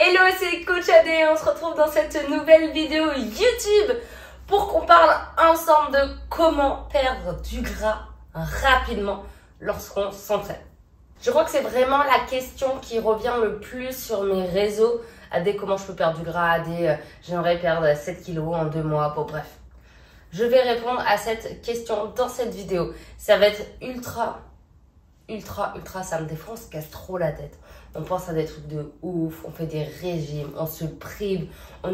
Hello, c'est Coach AD et on se retrouve dans cette nouvelle vidéo YouTube pour qu'on parle ensemble de comment perdre du gras rapidement lorsqu'on s'entraîne. Je crois que c'est vraiment la question qui revient le plus sur mes réseaux. AD, comment je peux perdre du gras? AD, j'aimerais perdre 7 kilos en 2 mois. Bon, bref. Je vais répondre à cette question dans cette vidéo. Ça va être ultra, ça me défonce, casse trop la tête. On pense à des trucs de ouf, on fait des régimes, on se prive,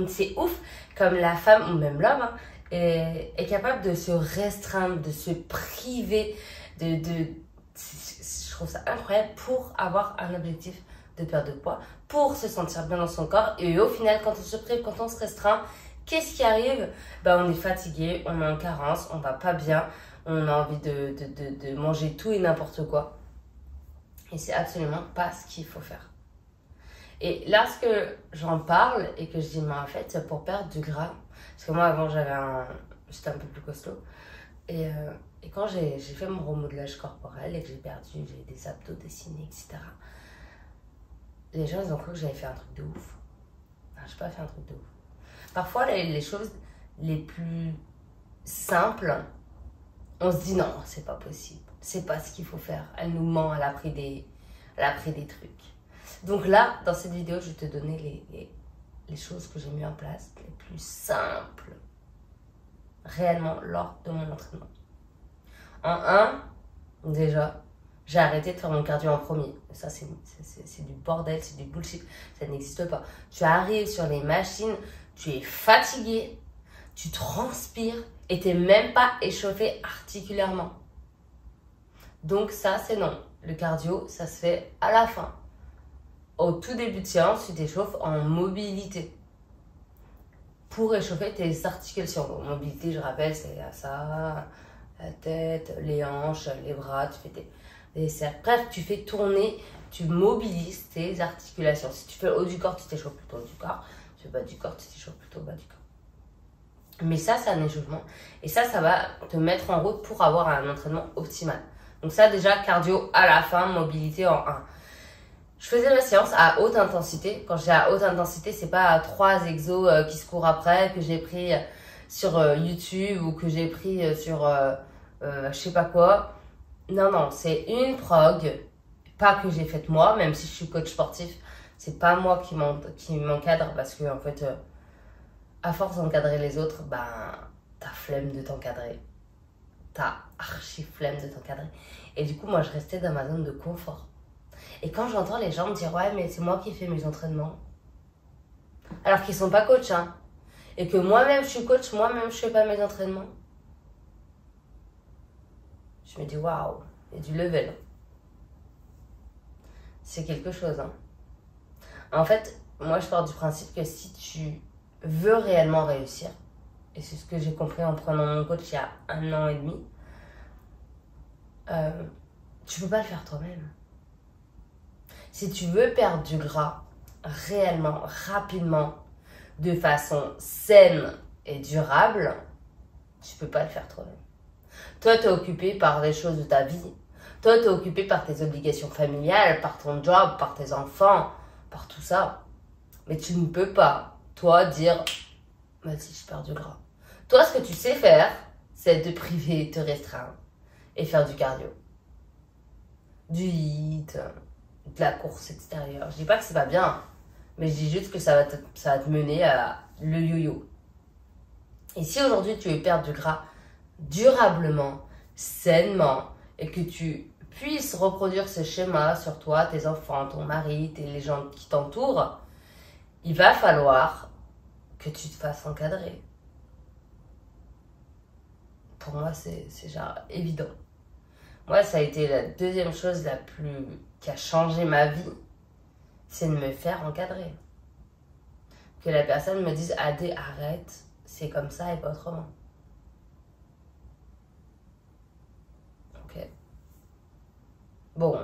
c'est ouf comme la femme ou même l'homme est capable de se restreindre, de se priver, je trouve ça incroyable pour avoir un objectif de perte de poids, pour se sentir bien dans son corps. Et au final, quand on se prive, quand on se restreint, qu'est-ce qui arrive? On est fatigué, on est en carence, on va pas bien, on a envie de manger tout et n'importe quoi. Et c'est absolument pas ce qu'il faut faire. Et lorsque j'en parle et que je dis, mais en fait, pour perdre du gras, parce que moi avant j'étais un peu plus costaud, et quand j'ai fait mon remodelage corporel et que j'ai des abdos dessinés, etc., les gens ils ont cru que j'avais fait un truc de ouf. Non, j'ai pas fait un truc de ouf. Parfois les choses les plus simples, on se dit non, c'est pas possible. C'est pas ce qu'il faut faire. Elle nous ment, elle a pris des trucs. Donc là, dans cette vidéo, je vais te donner les choses que j'ai mis en place, les plus simples, réellement, lors de mon entraînement. Déjà, j'ai arrêté de faire mon cardio en premier. Ça, c'est du bordel, c'est du bullshit. Ça n'existe pas. Tu arrives sur les machines, tu es fatigué, tu transpires et tu n'es même pas échauffé articulairement. Donc ça, c'est non. Le cardio, ça se fait à la fin. Au tout début de séance, tu t'échauffes en mobilité. Pour échauffer tes articulations. Donc, mobilité, je rappelle, c'est ça, la tête, les hanches, les bras, tu fais des cercles. Bref, tu fais tourner, tu mobilises tes articulations. Si tu fais le haut du corps, tu t'échauffes plutôt haut du corps. Si tu fais le bas du corps, tu t'échauffes plutôt bas du corps. Mais ça, c'est un échauffement. Et ça va te mettre en route pour avoir un entraînement optimal. Donc ça, déjà, cardio à la fin, mobilité en 1. Je faisais ma séance à haute intensité. Quand je dis à haute intensité, c'est pas 3 exos qui se courent après, que j'ai pris sur YouTube ou que j'ai pris sur je sais pas quoi. Non, c'est une prog, pas que j'ai faite moi, même si je suis coach sportif. C'est pas moi qui m'encadre parce que, en fait, à force d'encadrer les autres, t'as flemme de t'encadrer. T'as archi flemme de t'encadrer. Et du coup, moi, je restais dans ma zone de confort. Et quand j'entends les gens me dire, ouais, mais c'est moi qui fais mes entraînements. Alors qu'ils sont pas coachs, hein. Et que moi-même, je suis coach, moi-même, je fais pas mes entraînements. Je me dis, waouh, il y a du level. C'est quelque chose, hein. En fait, moi, je pars du principe que si tu veux réellement réussir, et c'est ce que j'ai compris en prenant mon coach il y a 1 an et demi, tu peux pas le faire toi-même. Si tu veux perdre du gras réellement, rapidement, de façon saine et durable, tu peux pas le faire toi-même. Toi, tu es occupé par des choses de ta vie. Toi, tu es occupé par tes obligations familiales, par ton job, par tes enfants, par tout ça. Mais tu ne peux pas, toi, dire « Vas-y, je perds du gras ». Toi, ce que tu sais faire, c'est te priver, te restreindre et faire du cardio. Du HIIT, de la course extérieure. Je dis pas que c'est pas bien, mais je dis juste que ça va te mener à le yo-yo. Et si aujourd'hui tu veux perdre du gras durablement, sainement, et que tu puisses reproduire ce schéma sur toi, tes enfants, ton mari, les gens qui t'entourent, il va falloir que tu te fasses encadrer. Pour moi, c'est genre évident. Moi, ça a été la deuxième chose qui a changé ma vie, c'est de me faire encadrer. Que la personne me dise, AD, arrête, c'est comme ça et pas autrement. Ok. Bon,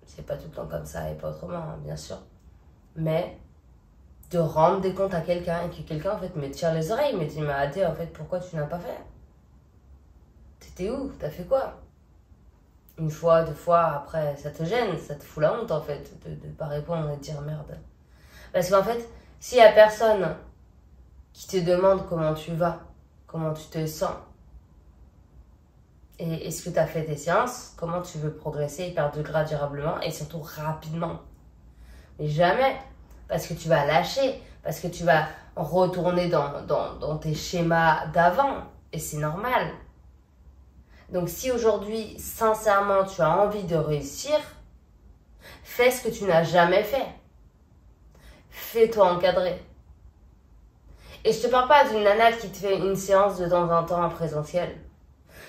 c'est pas tout le temps comme ça et pas autrement, hein, bien sûr. Mais de rendre des comptes à quelqu'un et que quelqu'un, en fait, me tire les oreilles, me dit, mais AD, en fait, pourquoi tu n'as pas fait? T'étais où? T'as fait quoi? 1 fois, 2 fois, après, ça te gêne, ça te fout la honte, en fait, de pas répondre et de dire merde. Parce qu'en fait, s'il y a personne qui te demande comment tu vas, comment tu te sens, et est-ce que tu as fait tes séances, comment tu veux progresser et perdre du gras durablement et surtout rapidement. Mais jamais, parce que tu vas lâcher, parce que tu vas retourner dans tes schémas d'avant, et c'est normal. Donc si aujourd'hui, sincèrement, tu as envie de réussir, fais ce que tu n'as jamais fait. Fais-toi encadrer. Et je te parle pas d'une nana qui te fait une séance de temps en temps en présentiel.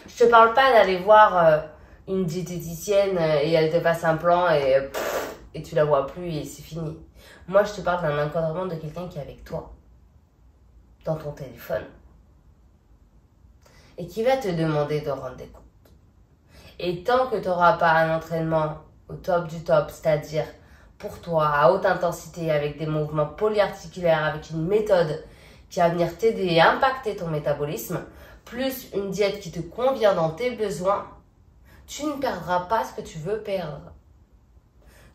Je te parle pas d'aller voir une diététicienne et elle te passe un plan et tu la vois plus et c'est fini. Moi, je te parle d'un encadrement de quelqu'un qui est avec toi, dans ton téléphone, et qui va te demander de rendre des comptes. Et tant que tu n'auras pas un entraînement au top du top, c'est-à-dire pour toi, à haute intensité, avec des mouvements polyarticulaires, avec une méthode qui va venir t'aider et impacter ton métabolisme, plus une diète qui te convient dans tes besoins, tu ne perdras pas ce que tu veux perdre.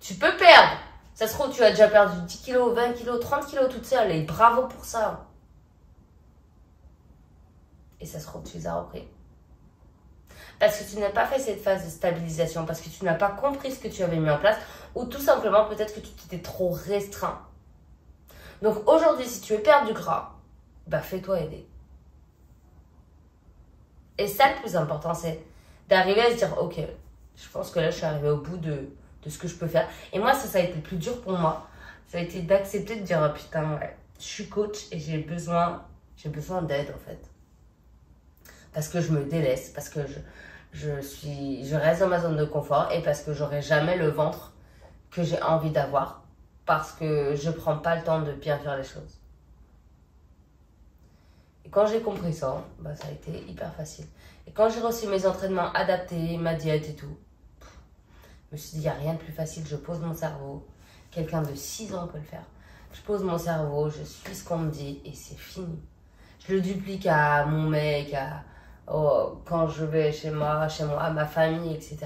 Tu peux perdre. Ça se trouve, tu as déjà perdu 10 kilos, 20 kilos, 30 kilos toute seule et bravo pour ça. Et ça se trouve, tu les as repris. Parce que tu n'as pas fait cette phase de stabilisation, parce que tu n'as pas compris ce que tu avais mis en place, ou tout simplement peut-être que tu t'étais trop restreint. Donc aujourd'hui, si tu veux perdre du gras, bah fais-toi aider. Et ça, le plus important, c'est d'arriver à se dire, ok, je pense que là, je suis arrivée au bout de ce que je peux faire. Et moi, ça a été le plus dur pour moi. Ça a été d'accepter de dire, oh, putain, ouais, je suis coach et j'ai besoin d'aide, en fait. Parce que je me délaisse, parce que je reste dans ma zone de confort et parce que j'aurai jamais le ventre que j'ai envie d'avoir parce que je prends pas le temps de bien faire les choses. Et quand j'ai compris ça, bah, ça a été hyper facile. Et quand j'ai reçu mes entraînements adaptés, ma diète et tout, je me suis dit, il n'y a rien de plus facile, je pose mon cerveau. Quelqu'un de 6 ans peut le faire. Je pose mon cerveau, je suis ce qu'on me dit et c'est fini. Je le duplique à mon mec, quand je vais chez moi, à ma famille, etc.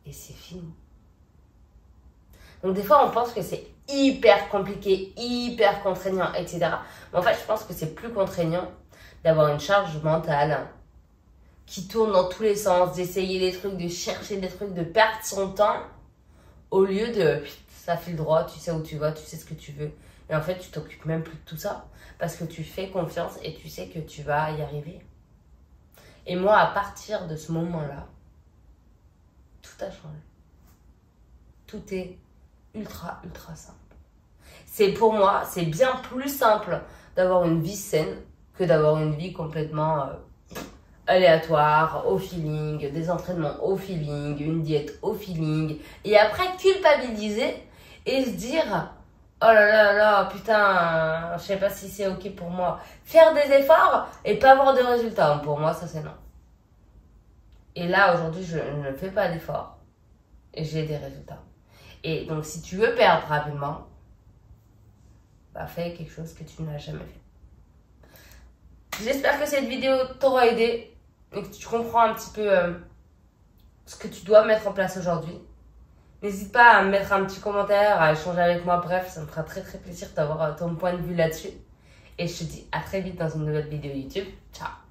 Et c'est fini. Donc des fois, on pense que c'est hyper compliqué, hyper contraignant, etc. Mais en fait, je pense que c'est plus contraignant d'avoir une charge mentale qui tourne dans tous les sens, d'essayer des trucs, de chercher des trucs, de perdre son temps, au lieu de ça file droit, tu sais où tu vas, tu sais ce que tu veux. Et en fait, tu t'occupes même plus de tout ça parce que tu fais confiance et tu sais que tu vas y arriver. Et moi, à partir de ce moment-là, tout a changé. Tout est ultra, ultra simple. C'est pour moi, c'est bien plus simple d'avoir une vie saine que d'avoir une vie complètement aléatoire, au feeling, des entraînements au feeling, une diète au feeling. Et après, culpabiliser et se dire, oh là là là, putain, je sais pas si c'est ok pour moi. Faire des efforts et pas avoir de résultats. Pour moi, ça c'est non. Et là, aujourd'hui, je ne fais pas d'efforts et j'ai des résultats. Et donc, si tu veux perdre rapidement, bah, fais quelque chose que tu n'as jamais fait. J'espère que cette vidéo t'aura aidé et que tu comprends un petit peu ce que tu dois mettre en place aujourd'hui. N'hésite pas à me mettre un petit commentaire, à échanger avec moi. Bref, ça me fera très très plaisir d'avoir ton point de vue là-dessus. Et je te dis à très vite dans une nouvelle vidéo YouTube. Ciao!